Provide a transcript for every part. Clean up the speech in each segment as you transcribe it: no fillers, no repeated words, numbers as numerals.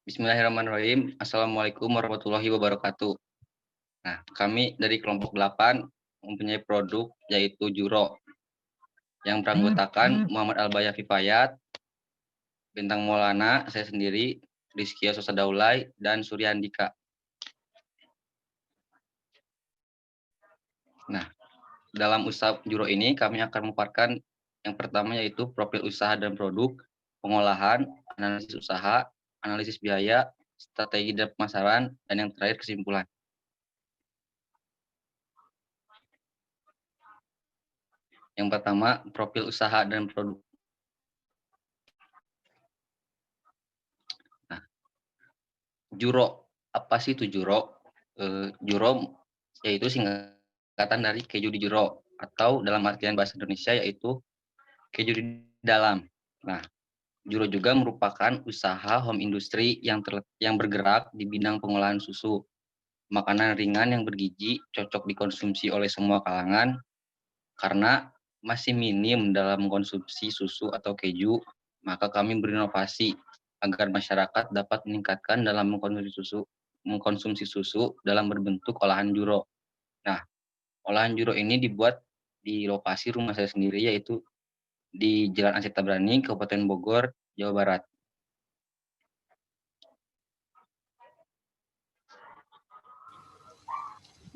Bismillahirrahmanirrahim. Assalamualaikum warahmatullahi wabarakatuh. Nah, kami dari kelompok 8 mempunyai produk yaitu Juro yang beranggotakan Muhammad Albaya Fifayat, Bintang Maulana, saya sendiri, Rizky Asosa Daulay, dan Surya Andika. Nah, dalam usaha Juro ini kami akan memaparkan yang pertama yaitu profil usaha dan produk, pengolahan, analisis usaha, analisis biaya, strategi dan pemasaran, dan yang terakhir kesimpulan. Yang pertama, profil usaha dan produk. Nah, Juro, apa sih itu Juro? Juro yaitu singkatan dari keju di juro, atau dalam artian bahasa Indonesia yaitu keju di dalam. Nah, Juro juga merupakan usaha home industry yang bergerak di bidang pengolahan susu. Makanan ringan yang bergizi, cocok dikonsumsi oleh semua kalangan, karena masih minim dalam konsumsi susu atau keju, maka kami berinovasi agar masyarakat dapat meningkatkan dalam mengkonsumsi susu dalam berbentuk olahan Juro. Nah, olahan Juro ini dibuat di lokasi rumah saya sendiri, yaitu di Jalan Aceh Tabrani, Kabupaten Bogor, Jawa Barat.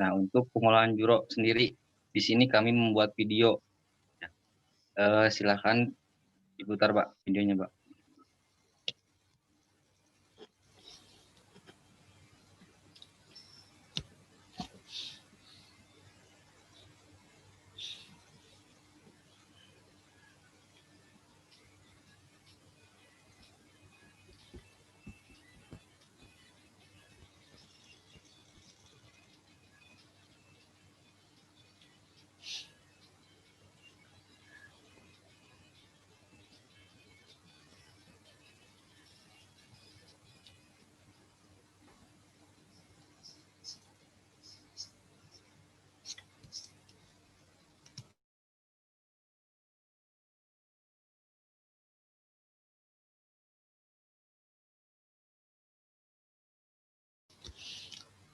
Nah, untuk pengolahan Juro sendiri, di sini kami membuat video. Silakan diputar, Pak, videonya, Pak.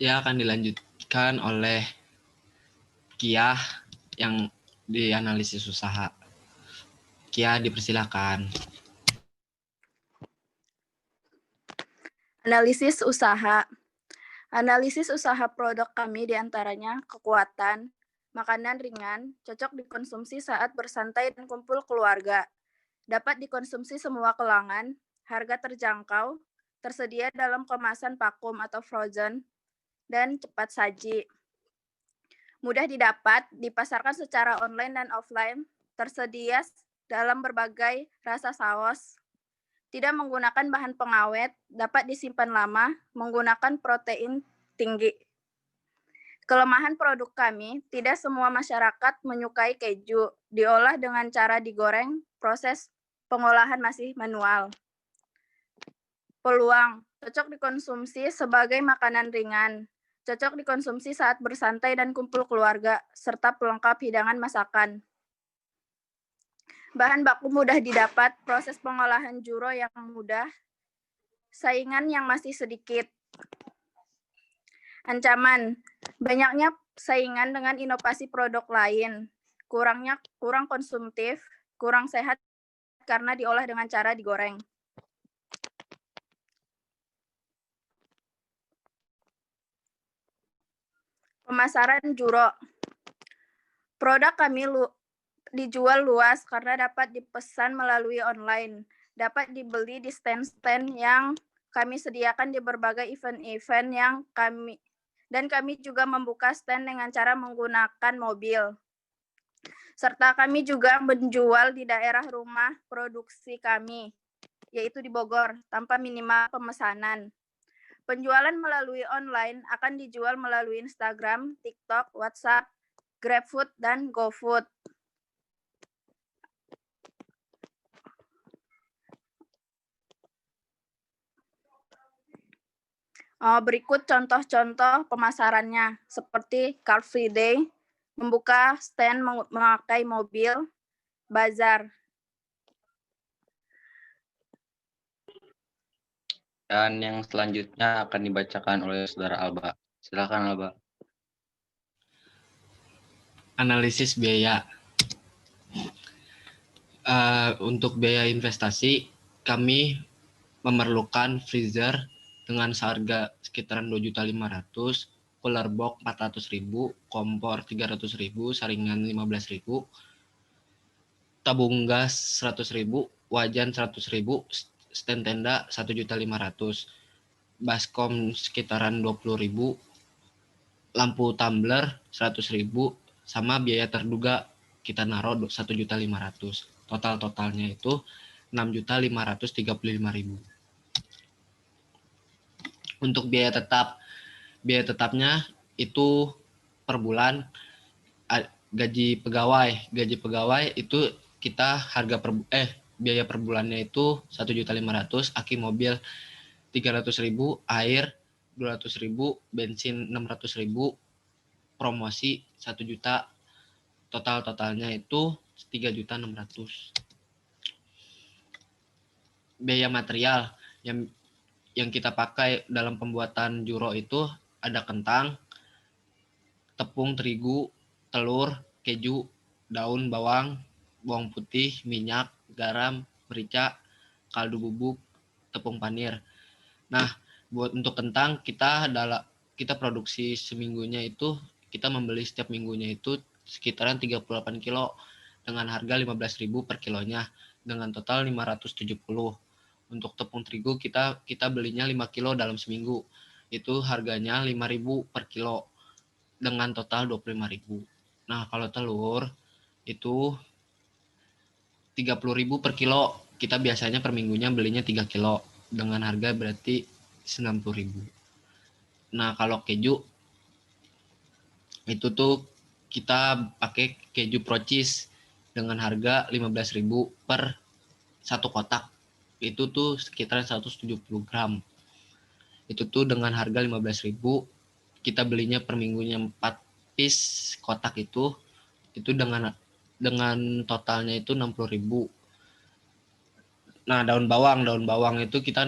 Ya, akan dilanjutkan oleh Kia yang dianalisis usaha. Kia, dipersilakan. Analisis usaha. Analisis usaha produk kami diantaranya kekuatan, makanan ringan, cocok dikonsumsi saat bersantai dan kumpul keluarga, dapat dikonsumsi semua kalangan, harga terjangkau, tersedia dalam kemasan vakum atau frozen, dan cepat saji. Mudah didapat, dipasarkan secara online dan offline, tersedia dalam berbagai rasa saus, tidak menggunakan bahan pengawet, dapat disimpan lama, menggunakan protein tinggi. Kelemahan produk kami, tidak semua masyarakat menyukai keju, diolah dengan cara digoreng, proses pengolahan masih manual. Peluang, cocok dikonsumsi sebagai makanan ringan, cocok dikonsumsi saat bersantai dan kumpul keluarga, serta pelengkap hidangan masakan. Bahan baku mudah didapat, proses pengolahan Juro yang mudah, saingan yang masih sedikit. Ancaman, banyaknya saingan dengan inovasi produk lain, kurang konsumtif, kurang sehat karena diolah dengan cara digoreng. Pemasaran Juro. Produk kami dijual luas karena dapat dipesan melalui online, dapat dibeli di stand-stand yang kami sediakan di berbagai event-event yang kami juga membuka stand dengan cara menggunakan mobil. Serta kami juga menjual di daerah rumah produksi kami, yaitu di Bogor, tanpa minimal pemesanan. Penjualan melalui online akan dijual melalui Instagram, TikTok, WhatsApp, GrabFood, dan GoFood. Berikut contoh-contoh pemasarannya, seperti Car Free Day, membuka stand memakai mobil, bazar. Dan yang selanjutnya akan dibacakan oleh Saudara Alba. Silakan Alba. Analisis biaya. Untuk biaya investasi, kami memerlukan freezer dengan seharga sekitaran 2.500.000, cooler box 400.000, kompor 300.000, saringan 15.000, tabung gas 100.000, wajan 100.000, stand tenda 1.500.000, baskom sekitaran 20.000, lampu tumbler 100.000, sama biaya terduga kita naruh 1.500.000. Totalnya itu 6.535.000. Untuk biaya tetapnya itu per bulan gaji pegawai itu kita biaya per bulannya itu 1.500.000, aki mobil 300.000, air 200.000, bensin 600.000, promosi 1 juta, totalnya itu 3.600.000. Biaya material yang kita pakai dalam pembuatan juro itu ada kentang, tepung terigu, telur, keju, daun bawang, bawang putih, minyak, garam, merica, kaldu bubuk, tepung panir. Nah, untuk kentang kita produksi seminggunya itu, kita membeli setiap minggunya itu sekitaran 38 kilo dengan harga 15.000 per kilonya, dengan total 570. Untuk tepung terigu kita belinya 5 kilo dalam seminggu. Itu harganya 5.000 per kilo dengan total 25.000. Nah, kalau telur itu 30.000 per kilo. Kita biasanya per minggunya belinya 3 kilo dengan harga berarti 90.000. Nah, kalau keju itu tuh kita pakai keju pro cheese dengan harga 15.000 per satu kotak. Itu tuh sekitar 170 gram. Itu tuh dengan harga 15.000. Kita belinya per minggunya 4 piece kotak itu dengan totalnya itu 60.000. Nah, daun bawang itu kita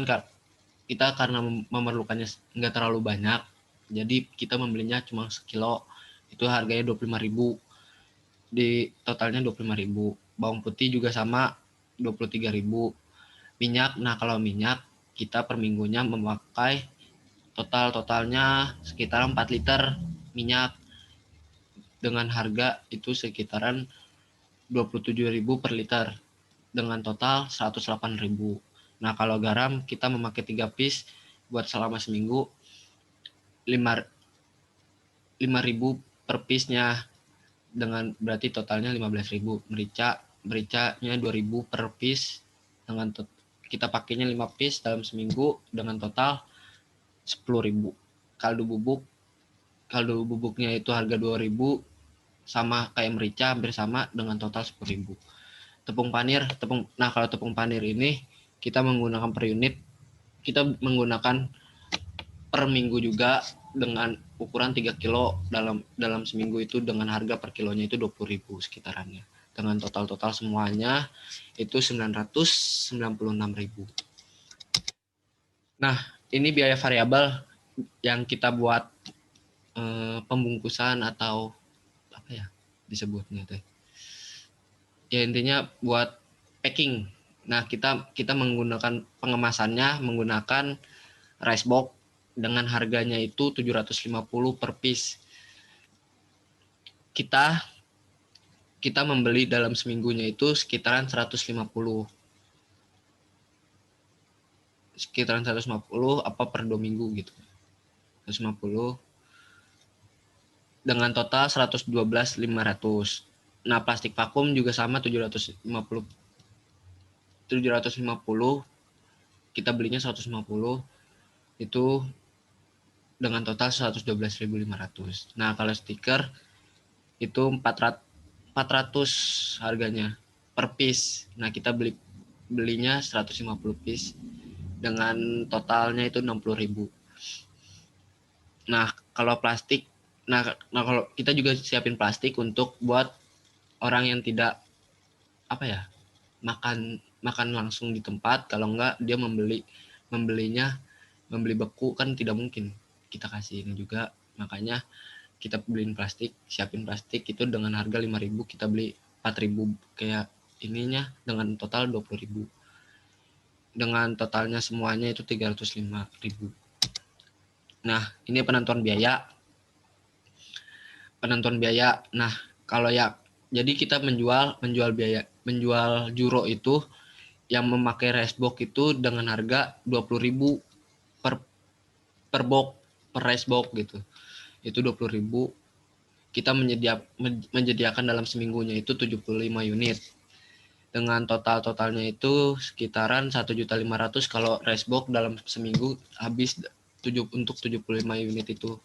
karena memerlukannya nggak terlalu banyak, jadi kita membelinya cuma sekilo. Itu harganya 25.000. Di totalnya 25.000. Bawang putih juga sama 23.000. Minyak, nah kalau minyak kita per minggunya memakai totalnya sekitar 4 liter minyak dengan harga itu sekitaran 27.000 per liter dengan total 108.000. Nah, kalau garam kita memakai 3 piece buat selama seminggu 5.000 per piece-nya dengan berarti totalnya 15.000. Mericanya 2.000 per piece dengan kita pakainya 5 piece dalam seminggu dengan total 10.000. Kaldu bubuknya itu harga 2.000, sama kayak merica, hampir sama dengan total 10.000. Nah kalau tepung panir ini kita menggunakan per unit, kita menggunakan per minggu juga dengan ukuran 3 kilo dalam seminggu itu dengan harga per kilonya itu 20.000 sekitarannya. Dengan total semuanya itu 996.000. Nah, ini biaya variabel yang kita buat pembungkusan atau apa ya disebutnya teh. Ya intinya buat packing. Nah, kita menggunakan pengemasannya menggunakan rice box dengan harganya itu 750 per piece. Kita membeli dalam seminggunya itu sekitaran 150. Sekitaran 150 apa per 2 minggu gitu. 150 dengan total 112.500. Nah, plastik vakum juga sama 750. Kita belinya 150 itu dengan total 112.500. Nah, kalau stiker itu 400 harganya per piece. Nah, kita belinya 150 piece dengan totalnya itu 60.000. Nah, kalau plastik, kalau kita juga siapin plastik untuk buat orang yang tidak makan langsung di tempat, kalau enggak dia membelinya membeli beku kan tidak mungkin kita kasih ini juga, makanya kita beliin plastik, siapin plastik itu dengan harga 5.000, kita beli 4.000 kayak ininya dengan total 20.000. Dengan totalnya semuanya itu 305.000. Nah, ini penentuan biaya. Nah, kalau ya jadi kita menjual juro itu yang memakai racebox itu dengan harga 20.000 per box, per racebox gitu. Itu 20.000. Kita menyediakan dalam seminggunya itu 75 unit. Dengan totalnya itu sekitaran 1.500.000 kalau racebox dalam seminggu habis untuk 75 unit itu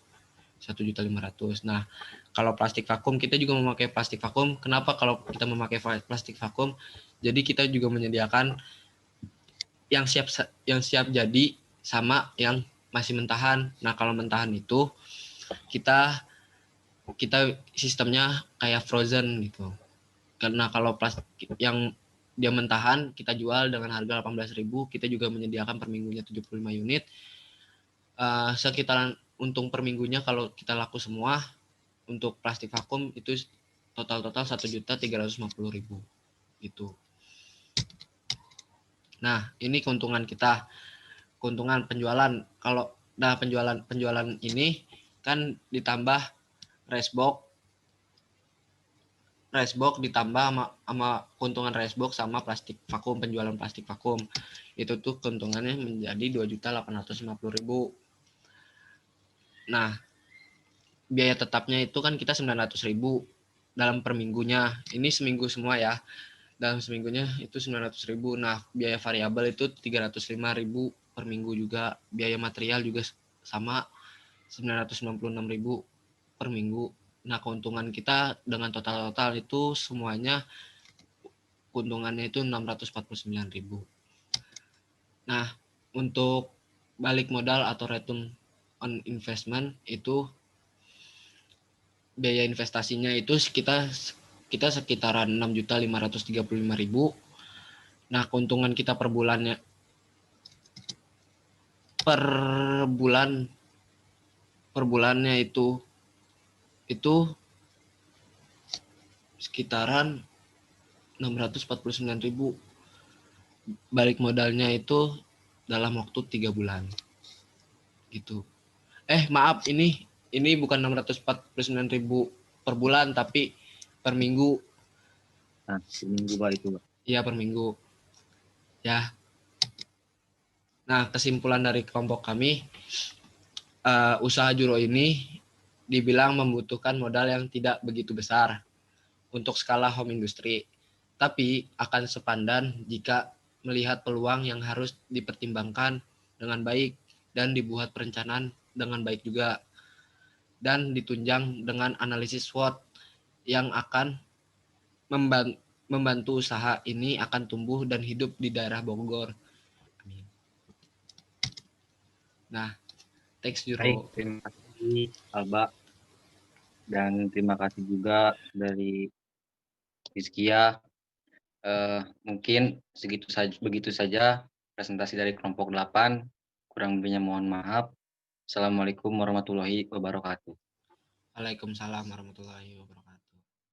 1.500.000. Nah, kalau plastik vakum kita juga memakai plastik vakum. Kenapa kalau kita memakai plastik vakum? Jadi kita juga menyediakan yang siap jadi sama yang masih mentahan. Nah, kalau mentahan itu kita sistemnya kayak frozen gitu. Karena kalau plastik yang dia mentahan kita jual dengan harga 18.000, kita juga menyediakan per minggunya 75 unit. Sekitaran untung per minggunya kalau kita laku semua untuk plastik vakum itu total 1.350.000 gitu. Nah, ini keuntungan kita. Keuntungan penjualan. Kalau penjualan ini kan ditambah racebox ditambah sama keuntungan racebox sama plastik vakum, penjualan plastik vakum. Itu tuh keuntungannya menjadi 2.850.000. Nah, biaya tetapnya itu kan kita 900.000 dalam per minggunya. Ini seminggu semua ya. Dalam seminggunya itu 900.000. Nah, biaya variabel itu 305.000 per minggu juga. Biaya material juga sama 996.000 per minggu. Nah, keuntungan kita dengan total itu semuanya keuntungannya itu 649.000. Nah, untuk balik modal atau return on investment itu biaya investasinya itu kita sekitaran 6.535.000. Nah, keuntungan kita per bulannya per bulannya itu sekitaran 649.000. Balik modalnya itu dalam waktu 3 bulan. Gitu. Maaf, ini bukan 649.000 per bulan tapi per minggu. Nah, per minggu Pak itu, Pak. Iya, per minggu. Ya. Nah, kesimpulan dari kelompok kami, usaha juro ini dibilang membutuhkan modal yang tidak begitu besar untuk skala home industry, tapi akan sepadan jika melihat peluang yang harus dipertimbangkan dengan baik dan dibuat perencanaan dengan baik juga, dan ditunjang dengan analisis SWOT yang akan membantu usaha ini akan tumbuh dan hidup di daerah Bogor. Amin. Nah, thanks Juro. Baik, terima kasih Alba, dan terima kasih juga dari Rizkia. Mungkin begitu saja presentasi dari kelompok 8. Kurang lebihnya mohon maaf. Assalamualaikum warahmatullahi wabarakatuh. Waalaikumsalam warahmatullahi wabarakatuh.